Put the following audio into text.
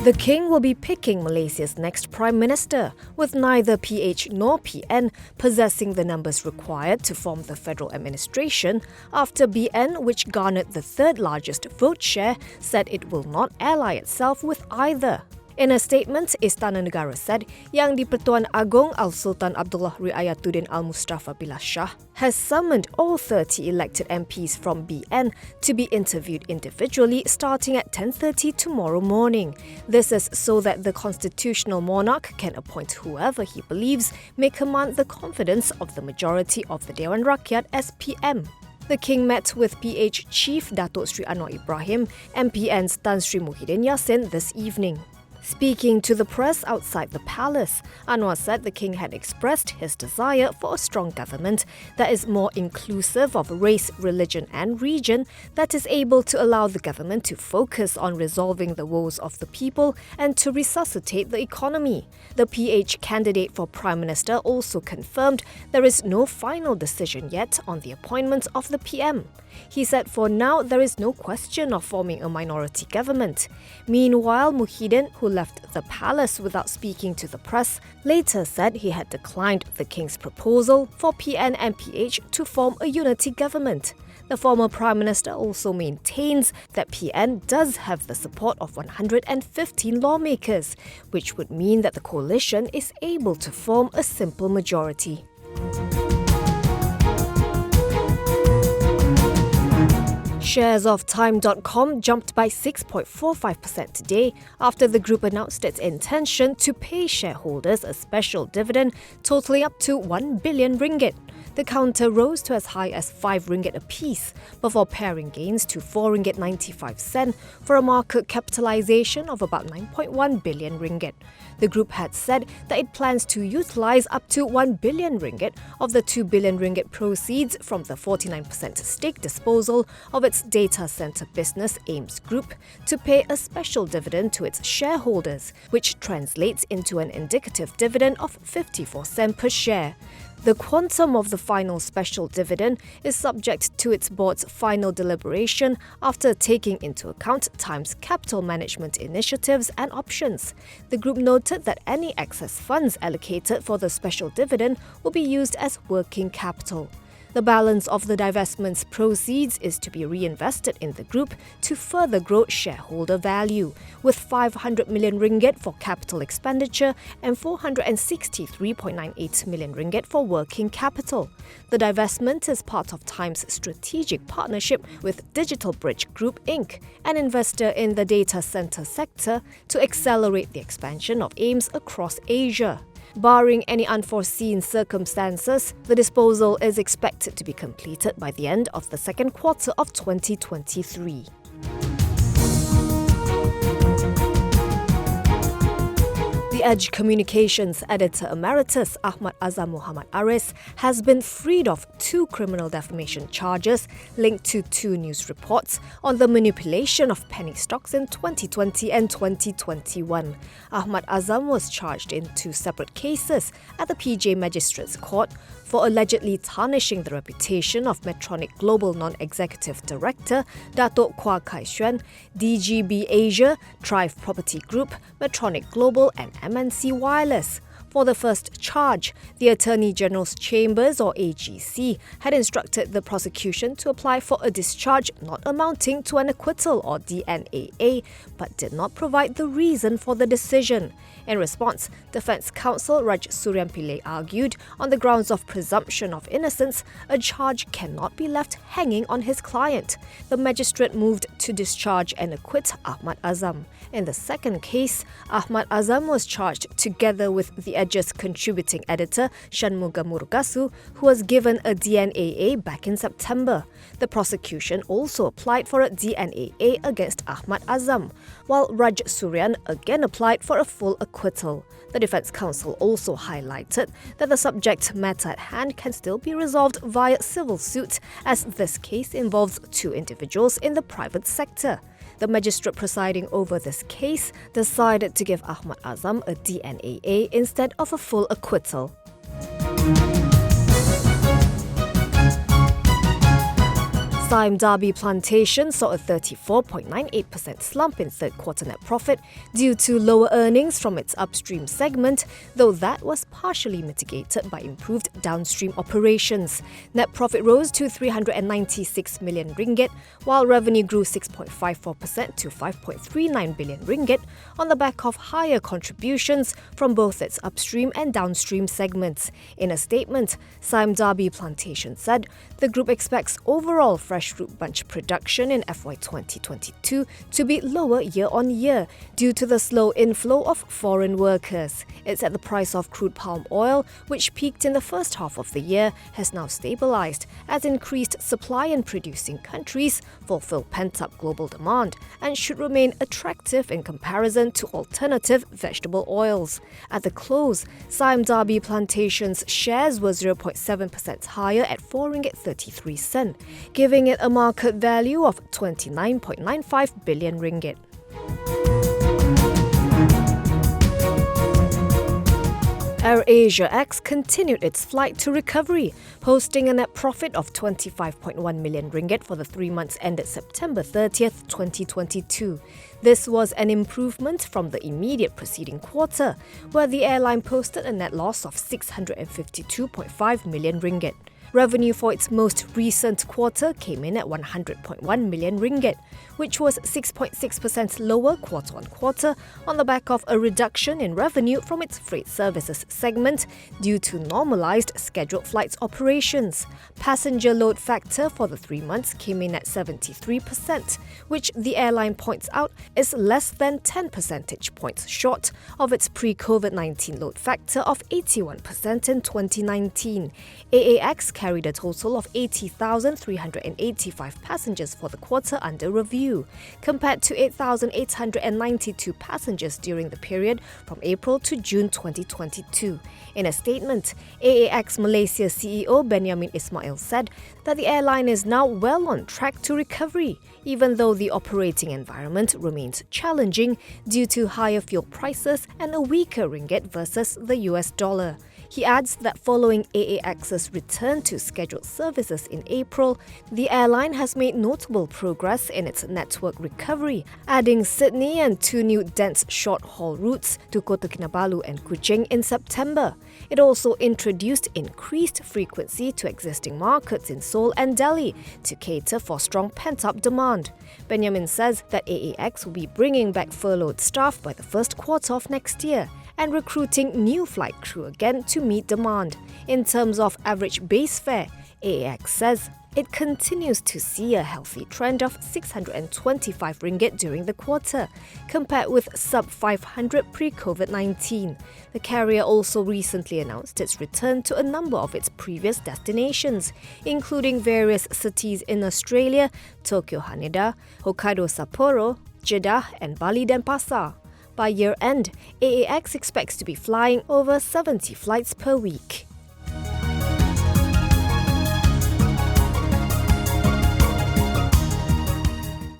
The King will be picking Malaysia's next Prime Minister, with neither PH nor PN possessing the numbers required to form the federal administration after BN, which garnered the third largest vote share, said it will not ally itself with either. In a statement, Istana Negara said Yang di-Pertuan Agong Al-Sultan Abdullah Riayatuddin Al-Mustafa Billah Shah has summoned all 30 elected MPs from BN to be interviewed individually starting at 10:30 tomorrow morning. This is so that the constitutional monarch can appoint whoever he believes may command the confidence of the majority of the Dewan Rakyat SPM. The King met with PH Chief Datuk Sri Anwar Ibrahim and PN's Tan Sri Muhyiddin Yassin this evening. Speaking to the press outside the palace, Anwar said the King had expressed his desire for a strong government that is more inclusive of race, religion and region, that is able to allow the government to focus on resolving the woes of the people and to resuscitate the economy. The PH candidate for Prime Minister also confirmed there is no final decision yet on the appointment of the PM. He said for now there is no question of forming a minority government. Meanwhile, Muhyiddin, who left the palace without speaking to the press, later said he had declined the King's proposal for PN and PH to form a unity government. The former Prime Minister also maintains that PN does have the support of 115 lawmakers, which would mean that the coalition is able to form a simple majority. Shares of dotCom jumped by 6.45% today after the group announced its intention to pay shareholders a special dividend totaling up to 1 billion ringgit. The counter rose to as high as 5 ringgit apiece, before paring gains to 4.95 ringgit for a market capitalization of about 9.1 billion ringgit. The group had said that it plans to utilize up to 1 billion ringgit of the 2 billion ringgit proceeds from the 49% stake disposal of its data center business AIMS Group to pay a special dividend to its shareholders, which translates into an indicative dividend of 54 cents per share. The quantum of the final special dividend is subject to its board's final deliberation after taking into account Time's capital management initiatives and options. The group noted that any excess funds allocated for the special dividend will be used as working capital. The balance of the divestment's proceeds is to be reinvested in the group to further grow shareholder value, with 500 million ringgit for capital expenditure and 463.98 million ringgit for working capital. The divestment is part of Time's strategic partnership with Digital Bridge Group Inc., an investor in the data center sector, to accelerate the expansion of AIMS across Asia. Barring any unforeseen circumstances, the disposal is expected to be completed by the end of the second quarter of 2023. The Edge Communications editor emeritus Ahmad Azam Mohd Aris has been freed of 2 criminal defamation charges linked to 2 news reports on the manipulation of penny stocks in 2020 and 2021. Ahmad Azam was charged in 2 separate cases at the PJ Magistrates Court for allegedly tarnishing the reputation of Medtronic Global Non-Executive Director Datuk Kwa Kai Xuan, DGB Asia, Thrive Property Group, Medtronic Global and MNC Wireless. For the first charge, the Attorney General's Chambers, or AGC, had instructed the prosecution to apply for a discharge not amounting to an acquittal, or DNAA, but did not provide the reason for the decision. In response, Defence Counsel Raj Suryan Pillai argued, on the grounds of presumption of innocence, a charge cannot be left hanging on his client. The magistrate moved to discharge and acquit Ahmad Azam. In the second case, Ahmad Azam was charged together with the Edge's contributing editor Shanmuga Murugasu, who was given a DNAA back in September. The prosecution also applied for a DNAA against Ahmad Azam, while Raj Suryan again applied for a full acquittal. The Defence Counsel also highlighted that the subject matter at hand can still be resolved via civil suit, as this case involves 2 individuals in the private sector. The magistrate presiding over this case decided to give Ahmad Azam a DNAA instead of a full acquittal. Sime Darby Plantation saw a 34.98% slump in third quarter net profit due to lower earnings from its upstream segment, though that was partially mitigated by improved downstream operations. Net profit rose to 396 million ringgit, while revenue grew 6.54% to 5.39 billion ringgit on the back of higher contributions from both its upstream and downstream segments. In a statement, Sime Darby Plantation said the group expects overall fresh fruit bunch production in FY 2022 to be lower year-on-year due to the slow inflow of foreign workers. It said the price of crude palm oil, which peaked in the first half of the year, has now stabilized as increased supply in producing countries fulfill pent-up global demand and should remain attractive in comparison to alternative vegetable oils. At the close, Sime Darby Plantation's shares were 0.7% higher at 4 ringgit 33 cent, giving it a market value of 29.95 billion ringgit. AirAsia X continued its flight to recovery, posting a net profit of 25.1 million ringgit for the 3 months ended September 30th, 2022. This was an improvement from the immediate preceding quarter, where the airline posted a net loss of 652.5 million ringgit. Revenue for its most recent quarter came in at 100.1 million ringgit, which was 6.6% lower quarter-on-quarter on the back of a reduction in revenue from its freight services segment due to normalized scheduled flights operations. Passenger load factor for the 3 months came in at 73%, which the airline points out is less than 10 percentage points short of its pre-COVID-19 load factor of 81% in 2019. AAX carried a total of 80,385 passengers for the quarter under review, compared to 8,892 passengers during the period from April to June 2022. In a statement, AAX Malaysia CEO Benyamin Ismail said that the airline is now well on track to recovery, even though the operating environment remains challenging due to higher fuel prices and a weaker ringgit versus the US dollar. He adds that following AAX's return to scheduled services in April, the airline has made notable progress in its network recovery, adding Sydney and 2 new dense short-haul routes to Kota Kinabalu and Kuching in September. It also introduced increased frequency to existing markets in Seoul and Delhi to cater for strong pent-up demand. Benjamin says that AAX will be bringing back furloughed staff by the first quarter of next year and recruiting new flight crew again to meet demand. In terms of average base fare, AAX says it continues to see a healthy trend of 625 ringgit during the quarter, compared with sub-500 pre-COVID-19. The carrier also recently announced its return to a number of its previous destinations, including various cities in Australia, Tokyo Haneda, Hokkaido Sapporo, Jeddah and Bali Denpasar. By year-end, AAX expects to be flying over 70 flights per week.